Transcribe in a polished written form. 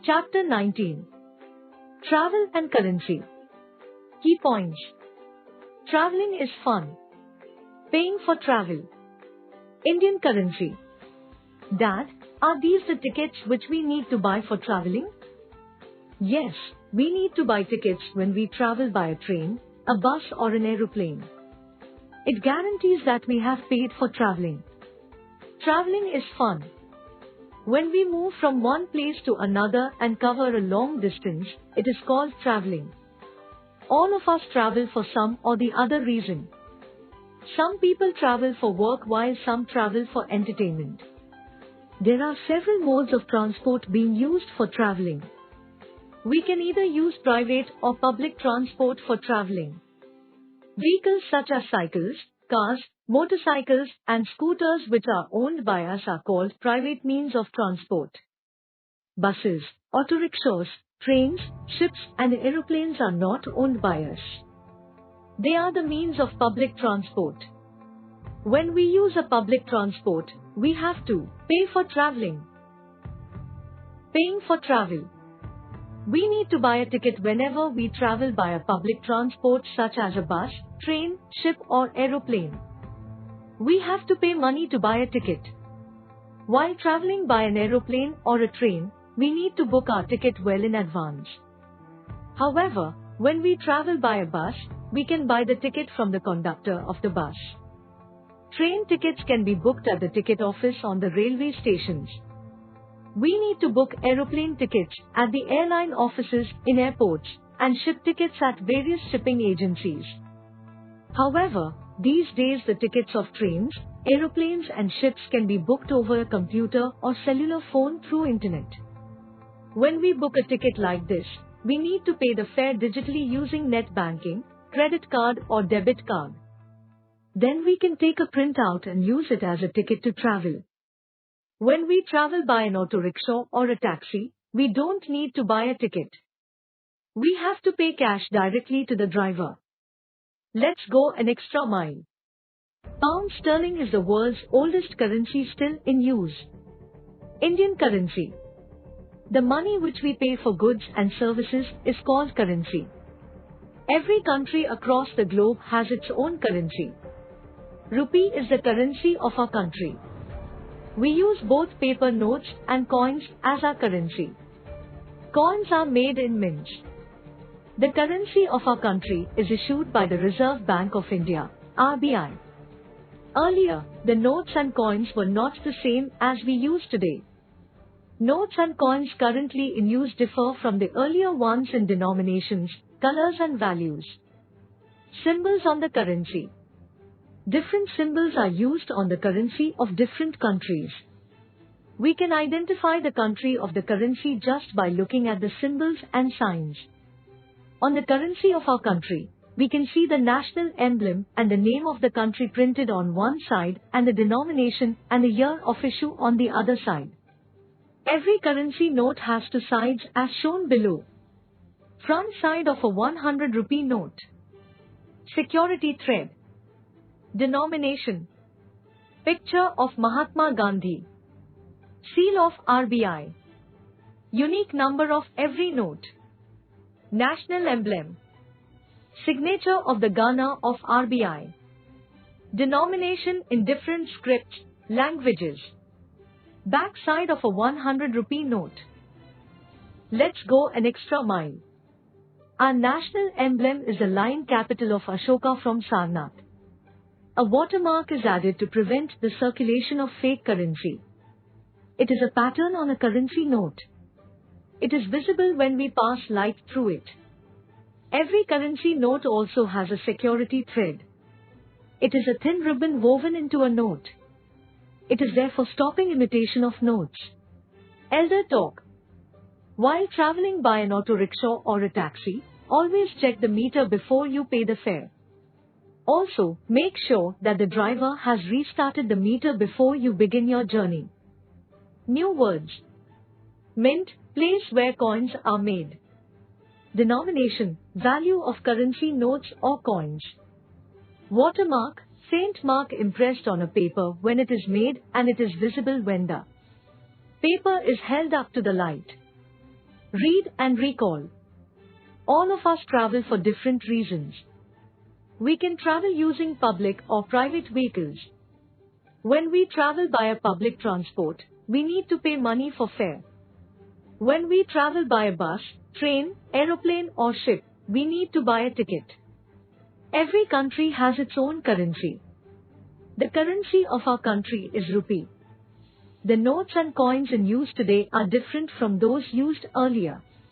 Chapter 19. Travel and Currency. Key points. Traveling is fun. Paying for travel. Indian currency. Dad, are these the tickets which we need to buy for traveling? Yes, we need to buy tickets when we travel by a train, a bus or an aeroplane. It guarantees that we have paid for traveling. Traveling is fun. When we move from one place to another and cover a long distance, it is called traveling. All of us travel for some or the other reason. Some people travel for work while some travel for entertainment. There are several modes of transport being used for traveling. We can either use private or public transport for traveling. Vehicles such as cycles, cars, motorcycles, and scooters which are owned by us are called private means of transport. Buses, auto rickshaws, trains, ships, and aeroplanes are not owned by us. They are the means of public transport. When we use a public transport, we have to pay for traveling. Paying for travel. We need to buy a ticket whenever we travel by a public transport such as a bus, train, ship or aeroplane. We have to pay money to buy a ticket. While traveling by an aeroplane or a train, we need to book our ticket well in advance. However, when we travel by a bus, we can buy the ticket from the conductor of the bus. Train tickets can be booked at the ticket office on the railway stations. We need to book aeroplane tickets at the airline offices in airports and ship tickets at various shipping agencies. However, these days the tickets of trains, aeroplanes and ships can be booked over a computer or cellular phone through internet. When we book a ticket like this, we need to pay the fare digitally using net banking, credit card or debit card. Then we can take a printout and use it as a ticket to travel. When we travel by an auto rickshaw or a taxi, we don't need to buy a ticket. We have to pay cash directly to the driver. Let's go an extra mile. Pound sterling is the world's oldest currency still in use. Indian currency. The money which we pay for goods and services is called currency. Every country across the globe has its own currency. Rupee is the currency of our country. We use both paper notes and coins as our currency. Coins are made in mints. The currency of our country is issued by the Reserve Bank of India, RBI. Earlier, the notes and coins were not the same as we use today. Notes and coins currently in use differ from the earlier ones in denominations, colors and values. Symbols on the currency. Different symbols are used on the currency of different countries. We can identify the country of the currency just by looking at the symbols and signs. On the currency of our country, we can see the national emblem and the name of the country printed on one side and the denomination and the year of issue on the other side. Every currency note has two sides as shown below. Front side of a 100 rupee note. Security thread. Denomination. Picture of Mahatma Gandhi. Seal of RBI. Unique number of every note. National emblem. Signature of the governor of RBI. Denomination in different scripts, languages. Back side of a 100 rupee note. Let's go an extra mile. Our national emblem is the lion capital of Ashoka from Sarnath. A watermark is added to prevent the circulation of fake currency. It is a pattern on a currency note. It is visible when we pass light through it. Every currency note also has a security thread. It is a thin ribbon woven into a note. It is there for stopping imitation of notes. Elder talk. While traveling by an auto rickshaw or a taxi, always check the meter before you pay the fare. Also, make sure that the driver has restarted the meter before you begin your journey. New words. Mint, place where coins are made. Denomination, value of currency notes or coins. Watermark, faint mark impressed on a paper when it is made and it is visible when the paper is held up to the light. Read and recall. All of us travel for different reasons. We can travel using public or private vehicles. When we travel by a public transport, we need to pay money for fare. When we travel by a bus, train, aeroplane or ship, we need to buy a ticket. Every country has its own currency. The currency of our country is rupee. The notes and coins in use today are different from those used earlier.